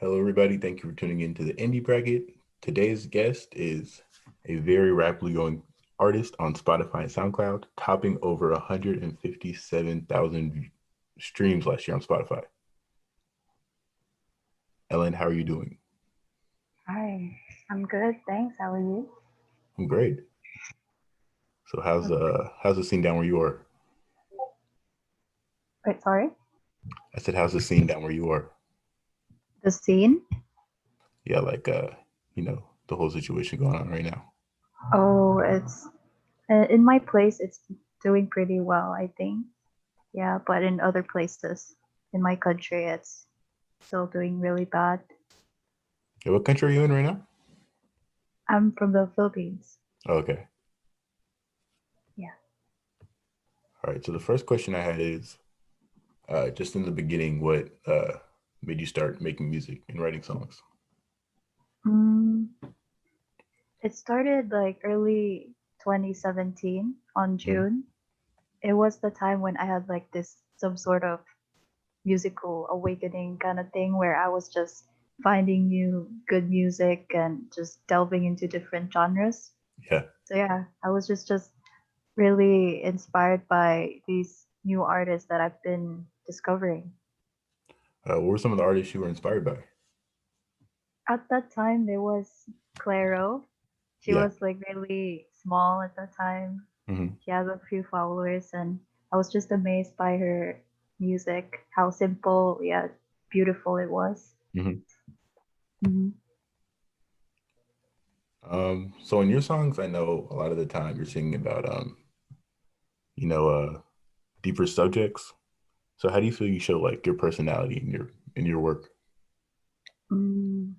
Hello, everybody. Thank you for tuning in to the Indie Bracket. Today's guest is a very rapidly growing artist on Spotify and SoundCloud, topping over 157,000 streams last year on Spotify. Ellen, how are you doing? Hi, I'm good, thanks. How are you? I'm great. So how's the scene down where you are? Wait, sorry? I said, how's the scene down where you are? The scene? Yeah, like the whole situation going on right now. Oh, it's in my place, it's doing pretty well, I think. Yeah, but in other places in my country, it's still doing really bad. Yeah, what country are you in right now? I'm from the Philippines. Oh, okay. Yeah. All right. So the first question I had is just in the beginning, what made you start making music and writing songs? Mm, it started like early 2017 on Mhm. June. It was the time when I had like this some sort of musical awakening kind of thing where I was just finding new good music and just delving into different genres. Yeah. So yeah, I was just really inspired by these new artists that I've been discovering. What were some of the artists you were inspired by? At that time there was Clairo. She Yeah. was like really small at that time. Hmm. She has a few followers and I was just amazed by her music, how simple yet beautiful it was. Hmm. Mhm. So in your songs, I know a lot of the time you're singing about you know, uh, deeper subjects. So how do you feel you show like your personality in your work? Mm,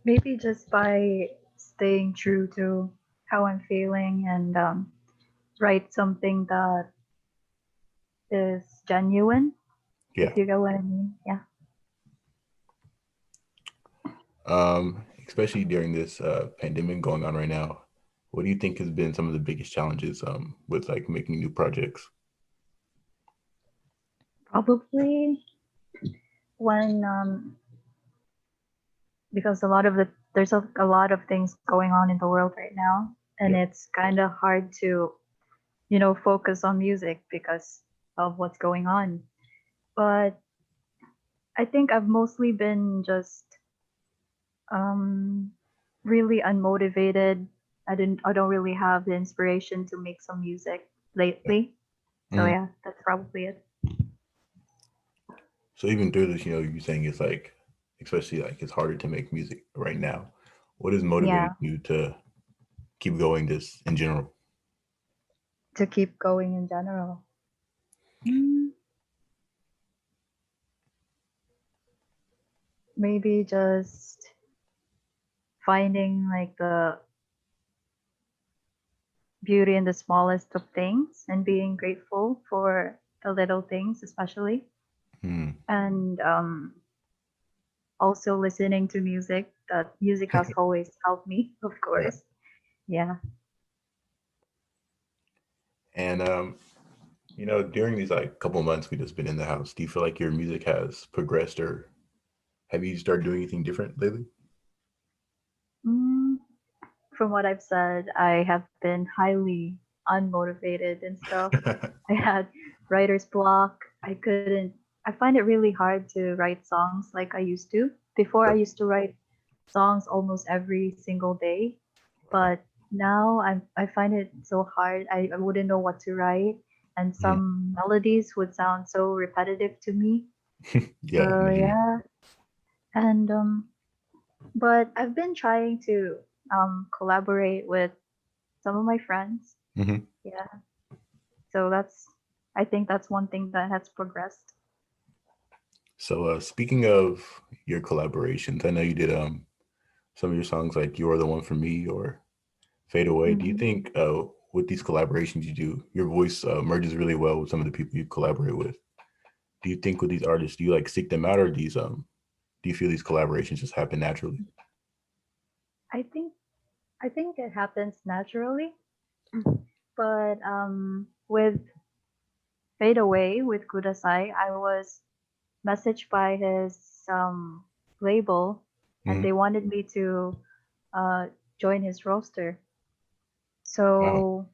maybe just by staying true to how I'm feeling and write something that is genuine, Yeah. if you get what I mean. Yeah. Especially during this pandemic going on right now, what do you think has been some of the biggest challenges with like making new projects? Probably when, because there's a lot of things going on in the world right now, and Yeah. it's kind of hard to, focus on music because of what's going on. But I think I've mostly been just um really unmotivated. I don't really have the inspiration to make some music lately. So Mhm. yeah, that's probably it. So even through this, you're saying it's like, especially like it's harder to make music right now. What is motivating Yeah, you to keep going this in general? to keep going in general. Mm, maybe just finding like the beauty in the smallest of things and being grateful for the little things especially, Hmm. and also listening to music. That music has always helped me, of Yeah. course. Yeah. And during these like couple months we just been in the house, do you feel like your music has progressed or have you started doing anything different lately? Mm, from what I've said, I have been highly unmotivated and stuff. I had writer's block. I find it really hard to write songs like I used to. Before, I Sure. used to write songs almost every single day, Wow. but now I find it so hard. I wouldn't know what to write, and Mhm. some melodies would sound so repetitive to me. Yeah, So imagine that. yeah, and but I've been trying to collaborate with some of my friends. Hmm. Yeah. So I think that's one thing that has progressed. So speaking of your collaborations, I know you did some of your songs like "You're the One for Me" or "Fade Away." Do you Hmm. think with these collaborations you do, your voice merges really well with some of the people you collaborate with? Do you think with these artists, do you like seek them out, or do you feel these collaborations just happen naturally? I think I think it happens naturally, but with Fade Away with Kudasai, I was messaged by his label, and Hmm. they wanted me to uh, join his roster. Wow. So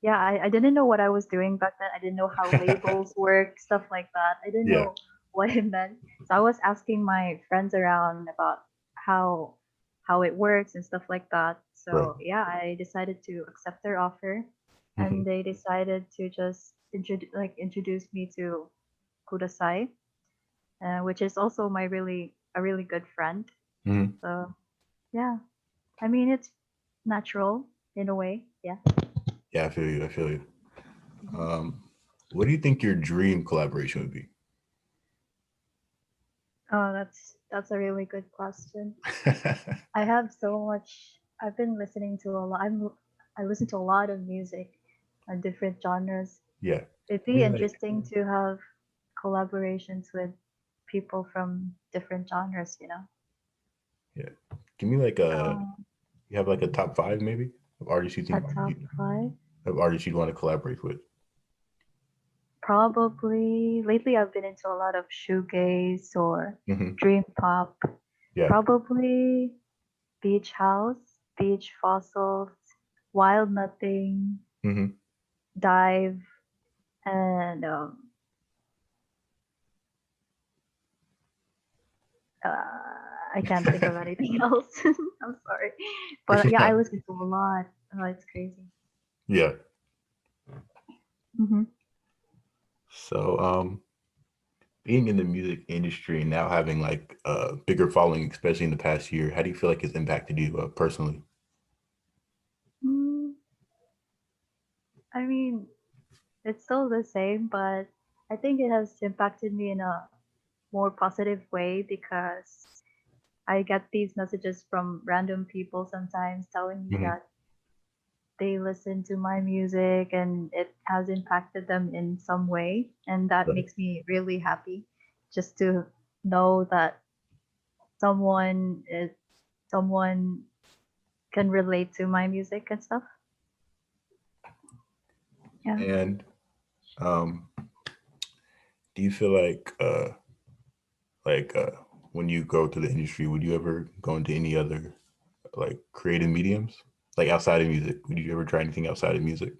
yeah, I didn't know what I was doing back then. I didn't know how labels work, stuff like that. I didn't Yeah. know what it meant. So I was asking my friends around about how how it works and stuff like that. Right. So yeah, I decided to accept their offer, Hmm. and they decided to just introduce me to Kudasai, which is also my really a really good friend. Hmm. So yeah, I mean it's natural in a way. Yeah. Yeah, I feel you. I feel you. Mhm. Um, what do you think your dream collaboration would be? Oh, that's a really good question. I have so much. I've been listening to a lot. I listen to a lot of music and different genres. Yeah. It'd Give be me like, interesting to have collaborations with people from different genres. yeah. Give me like Um, you have like a top five maybe of artists you a think top five. of artists you'd want to collaborate with. Probably lately I've been into a lot of shoegaze or Hmm. dream pop. Yeah. Probably beach house, beach fossils, wild nothing, Hmm. dive, and I can't think of anything else. I'm sorry, but yeah, I Yeah. listen to a lot. Oh, it's crazy. Yeah. Hmm. So, being in the music industry and now having like a bigger following, especially in the past year, how do you feel like it's impacted you personally? Mm, I mean, it's still the same, but I think it has impacted me in a more positive way because I get these messages from random people sometimes telling me Hmm. that they listen to my music and it has impacted them in some way, and that Right. makes me really happy just to know that someone is someone can relate to my music and stuff. Yeah. And um, do you feel like when you go to the industry, would you ever go into any other like creative mediums, like outside of music? Would you ever try anything outside of music?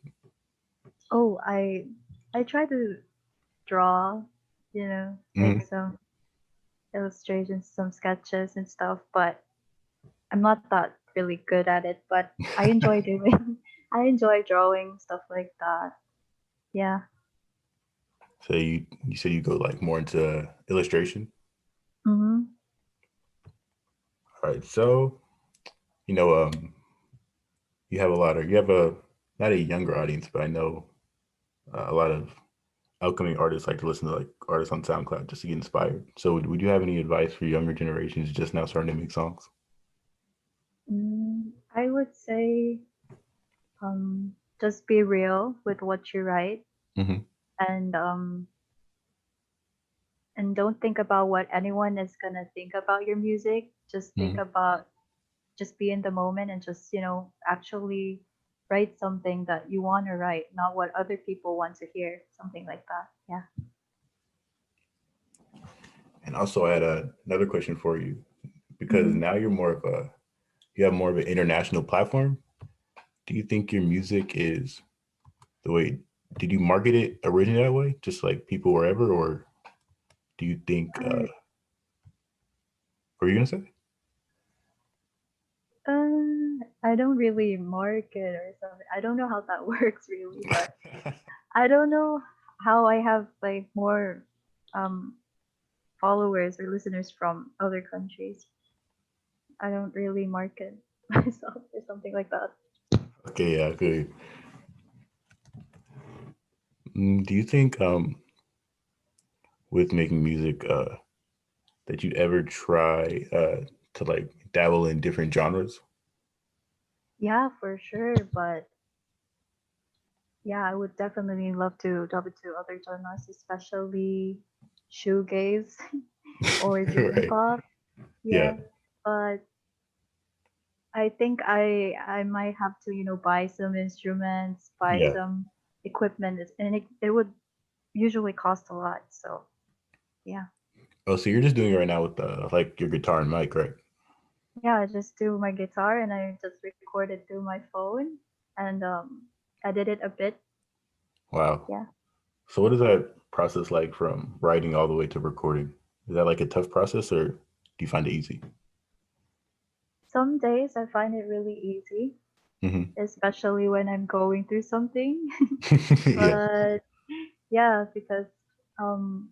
Oh, I try to draw, make Hmm. some illustrations, some sketches and stuff, but I'm not that really good at it, but I enjoy doing I enjoy drawing stuff like that. Yeah. So you said you go like more into illustration. Mhm. All right. So you know, you have a not a younger audience, but I know a lot of upcoming artists like to listen to like artists on SoundCloud just to get inspired. So would you have any advice for younger generations just now starting to make songs? I would say just be real with what you write, Hmm. and don't think about what anyone is gonna think about your music. Just think Hmm. about just be in the moment and just actually write something that you want to write, not what other people want to hear, something like that. Yeah. And also, I had another question for you because Hmm. now you have more of an international platform. Do you think your music is the way? Did you market it originally that way, just like people wherever, or do you think? I, What were you gonna say? I don't really market or something. I don't know how that works really, but I don't know how I have like more um followers or listeners from other countries. I don't really market myself or something like that. Okay, yeah, I feel you. Do you think with making music that you'd ever try to like dabble in different genres? Yeah, for sure. But yeah, I would definitely love to delve into other genres, especially shoegaze or dream Right. pop. Yeah. Yeah, but I think I might have to buy some instruments, buy Yeah. some equipment, and it would usually cost a lot. So yeah. Oh, so you're just doing it right now with like your guitar and mic, right? Yeah, I just do my guitar and I just record it through my phone and edit it a bit. Wow. Yeah. So what is that process like from writing all the way to recording? Is that like a tough process or do you find it easy? Some days I find it really easy, Hmm. especially when I'm going through something. Yeah. But yeah, because um,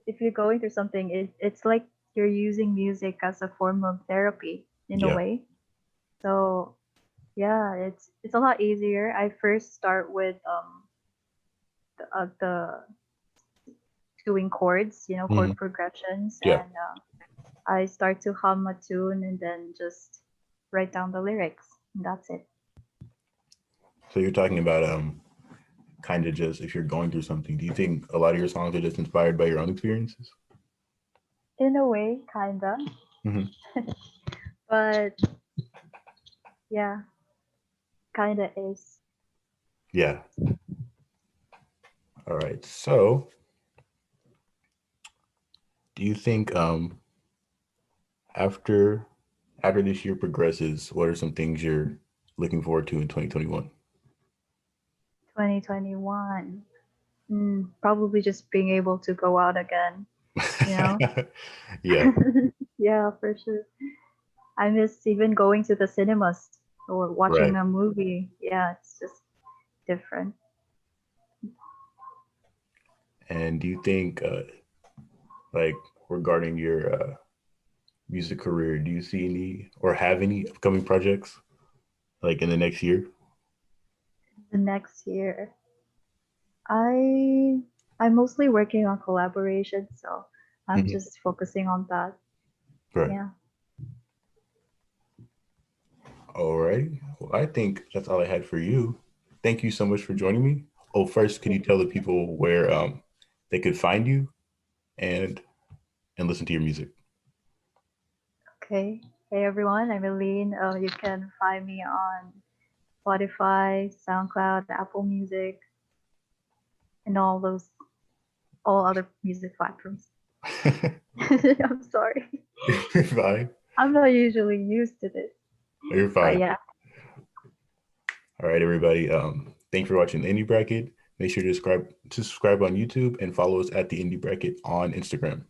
if you're going through something, it's like you're using music as a form of therapy in a Yeah. way. So yeah, it's a lot easier. I first start with the doing chords, chord Hmm. progressions, Yeah. and I start to hum a tune and then just write down the lyrics. And that's it. So you're talking about kind of just if you're going through something, do you think a lot of your songs are just inspired by your own experiences? In a way, kinda, Hmm. but yeah, kinda is. Yeah. All right. So do you think after after this year progresses, what are some things you're looking forward to in 2021? 2021. Probably just being able to go out again, you know? Yeah. Yeah, for sure. I miss even going to the cinemas or watching Right. a movie. Yeah, it's just different. And do you think like regarding your music career, do you see any or have any upcoming projects like in the next year? The next year, I I'm mostly working on collaboration, so I'm Mhm. just focusing on that. Right. Yeah. All right. Well, I think that's all I had for you. Thank you so much for joining me. Oh, first, could you tell the people where they could find you and listen to your music? Okay. Hey everyone, I'm Ellene. You can find me on Spotify, SoundCloud, Apple Music, and all other music platforms. I'm sorry. You're fine. I'm not usually used to this, You're but fine. yeah. All right, everybody. Thanks for watching the Indie Bracket. Make sure to subscribe on YouTube and follow us at the Indie Bracket on Instagram.